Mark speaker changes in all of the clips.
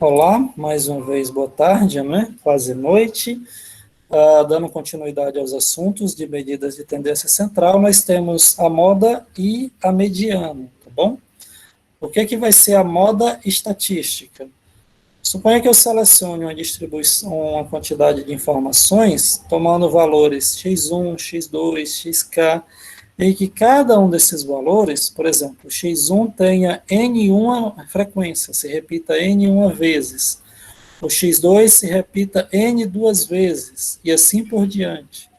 Speaker 1: Olá, mais uma vez, boa tarde, né? Quase noite. Dando continuidade aos assuntos de medidas de tendência central, nós temos a moda e a mediana, tá bom? O que é que vai ser a moda estatística? Suponha que eu selecione uma distribuição, uma quantidade de informações, tomando valores x1, x2, xk, e que cada um desses valores, por exemplo, x1 tenha n1 frequência, se repita n1 vezes. O x2 se repita n duas vezes, e assim por diante.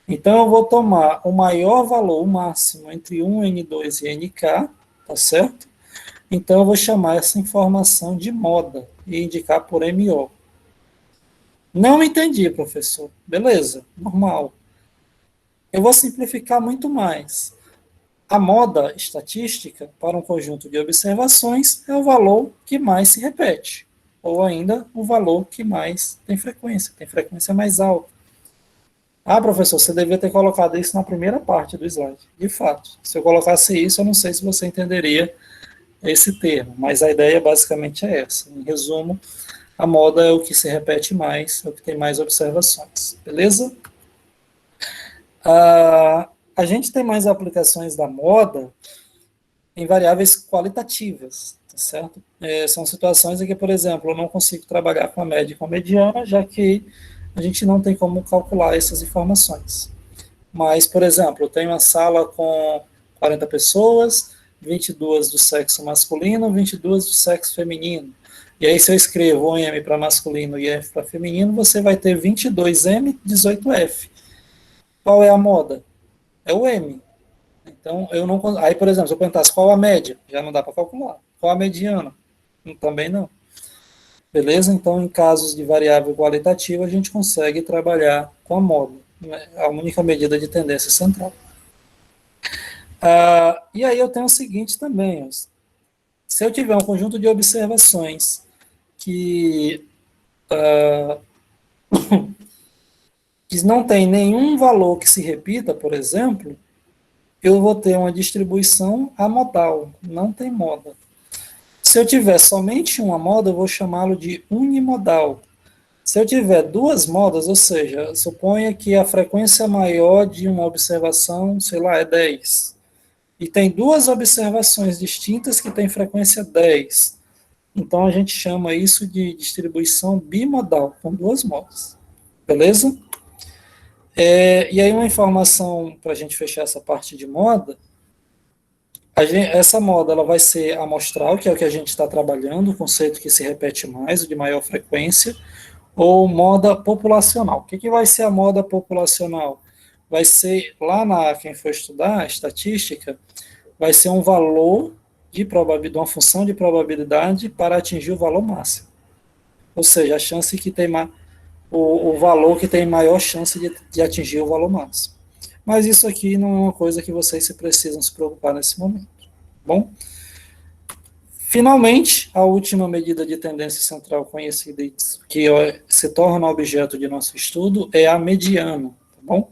Speaker 1: Então, eu vou tomar o maior valor, o máximo, entre 1, n2 e nk, tá certo? Então, eu vou chamar essa informação de moda e indicar por MO. Não entendi, professor. Beleza, normal. Eu vou simplificar muito mais. A moda estatística para um conjunto de observações é o valor que mais se repete, ou ainda o valor que mais tem frequência mais alta. Ah, professor, você devia ter colocado isso na primeira parte do slide. De fato, se eu colocasse isso, eu não sei se você entenderia esse termo, mas a ideia basicamente é essa. Em resumo, a moda é o que se repete mais, é o que tem mais observações. Beleza? A gente tem mais aplicações da moda em variáveis qualitativas, tá certo? São situações em que, por exemplo, eu não consigo trabalhar com a média e com a mediana, já que a gente não tem como calcular essas informações. Mas, por exemplo, eu tenho uma sala com 40 pessoas, 22 do sexo masculino, 22 do sexo feminino. E aí, se eu escrevo um M para masculino e F para feminino, você vai ter 22M, 18F. Qual é a moda? É o M. Então, eu não. Aí, por exemplo, se eu perguntasse qual a média, já não dá para calcular. Qual a mediana? Também não. Beleza? Então, em casos de variável qualitativa, a gente consegue trabalhar com a moda, né? A única medida de tendência central. E aí eu tenho o seguinte também: se eu tiver um conjunto de observações que, que não tem nenhum valor que se repita, por exemplo, eu vou ter uma distribuição amodal, não tem moda. Se eu tiver somente uma moda, eu vou chamá-lo de unimodal. Se eu tiver duas modas, ou seja, suponha que a frequência maior de uma observação, sei lá, é 10, e tem duas observações distintas que têm frequência 10, então a gente chama isso de distribuição bimodal, com duas modas. Beleza? E aí uma informação para a gente fechar essa parte de moda, essa moda ela vai ser amostral, que é o que a gente está trabalhando, o conceito que se repete mais, o de maior frequência, ou moda populacional. O que, que vai ser a moda populacional? Vai ser, lá na quem for estudar estatística, vai ser um valor de probabilidade, uma função de probabilidade para atingir o valor máximo. Ou seja, a chance que tem o valor que tem maior chance de atingir o valor máximo. Mas isso aqui não é uma coisa que vocês precisam se preocupar nesse momento. Bom, finalmente, a última medida de tendência central conhecida que se torna objeto de nosso estudo é a mediana, tá bom?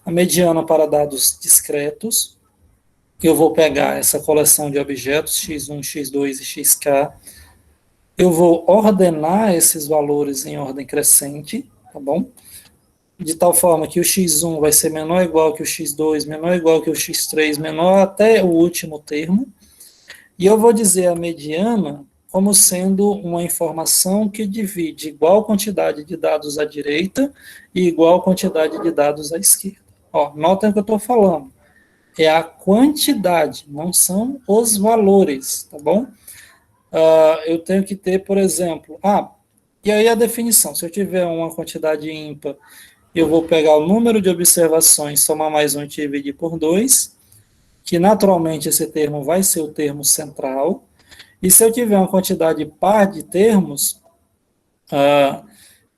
Speaker 1: A mediana para dados discretos, eu vou pegar essa coleção de objetos x1, x2 e xk, eu vou ordenar esses valores em ordem crescente, tá bom? De tal forma que o x1 vai ser menor ou igual que o x2, menor ou igual que o x3, menor até o último termo, e eu vou dizer a mediana como sendo uma informação que divide igual quantidade de dados à direita e igual quantidade de dados à esquerda. Ó, notem o que eu estou falando. É a quantidade, não são os valores, tá bom? Eu tenho que ter, por exemplo, e aí a definição, se eu tiver uma quantidade ímpar, eu vou pegar o número de observações, somar mais um e dividir por 2, que naturalmente esse termo vai ser o termo central, e se eu tiver uma quantidade par de termos,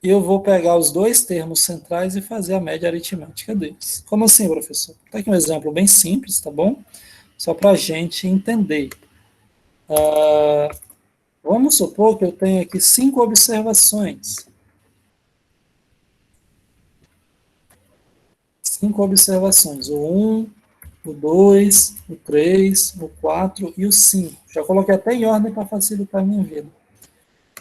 Speaker 1: eu vou pegar os dois termos centrais e fazer a média aritmética deles. Como assim, professor? Tá aqui um exemplo bem simples, tá bom? Só para a gente entender. Vamos supor que eu tenho aqui 5 observações. 5 observações. O 1, o 2, o 3, o 4 e o 5. Já coloquei até em ordem para facilitar a minha vida.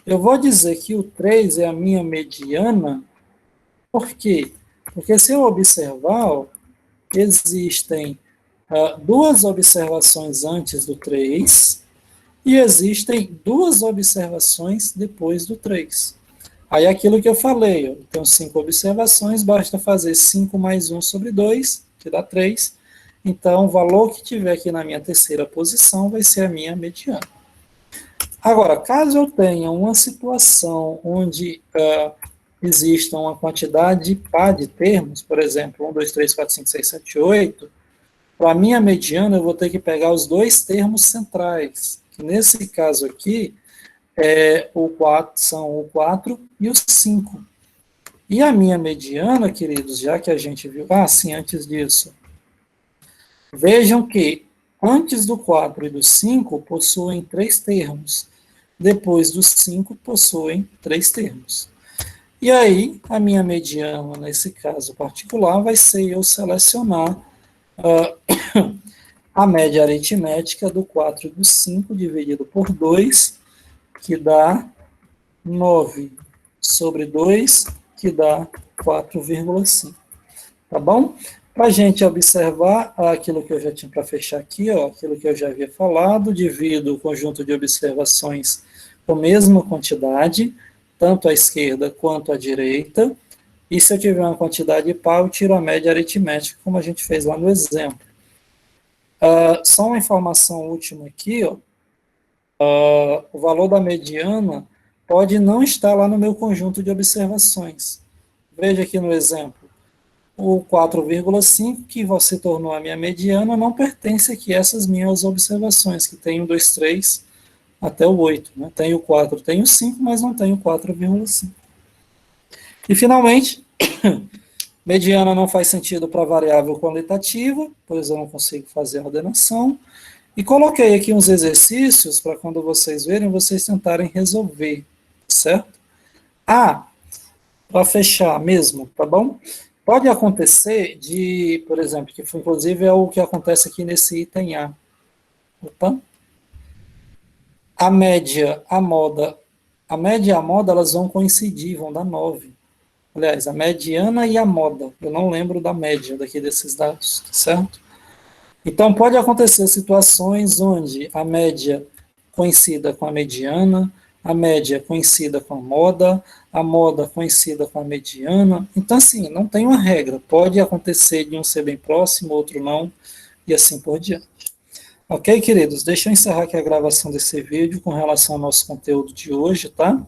Speaker 1: Eu vou dizer que o 3 é a minha mediana, por quê? Porque se eu observar, ó, existem duas observações antes do 3 e existem duas observações depois do 3. Aí aquilo que eu falei, eu tenho 5 observações, basta fazer 5 mais 1 sobre 2, que dá 3. Então, o valor que tiver aqui na minha terceira posição vai ser a minha mediana. Agora, caso eu tenha uma situação onde exista uma quantidade par de termos, por exemplo, 1, 2, 3, 4, 5, 6, 7, 8, para a minha mediana eu vou ter que pegar os dois termos centrais, que nesse caso aqui são o 4 e o 5. E a minha mediana, queridos, já que a gente viu... Ah, sim, antes disso. Vejam que antes do 4 e do 5 possuem 3 termos. Depois dos 5 possuem 3 termos. E aí, a minha mediana, nesse caso particular, vai ser eu selecionar a média aritmética do 4 e do 5 dividido por 2, que dá 9 sobre 2, que dá 4,5. Tá bom? Para a gente observar aquilo que eu já tinha para fechar aqui, ó, aquilo que eu já havia falado, divido o conjunto de observações com a mesma quantidade, tanto à esquerda quanto à direita, e se eu tiver uma quantidade par, eu tiro a média aritmética, como a gente fez lá no exemplo. Só uma informação última aqui, ó, o valor da mediana pode não estar lá no meu conjunto de observações. Veja aqui no exemplo. O 4,5, que você tornou a minha mediana, não pertence aqui a essas minhas observações, que tem o 2, 3 até o 8. Né? Tem o 4, tem o 5, mas não tem o 4,5. E, finalmente, mediana não faz sentido para variável qualitativa, pois eu não consigo fazer a ordenação. E coloquei aqui uns exercícios para quando vocês verem, vocês tentarem resolver, certo? Para fechar mesmo, tá bom? Pode acontecer de, por exemplo, que inclusive é o que acontece aqui nesse item A. Opa. A média, a média e a moda, elas vão coincidir, vão dar 9. Aliás, a mediana e a moda. Eu não lembro da média daqui desses dados, certo? Então, pode acontecer situações onde a média coincida com a mediana, a média coincida com a moda coincida com a mediana. Então, assim, não tem uma regra. Pode acontecer de um ser bem próximo, outro não, e assim por diante. Ok, queridos? Deixa eu encerrar aqui a gravação desse vídeo com relação ao nosso conteúdo de hoje, tá?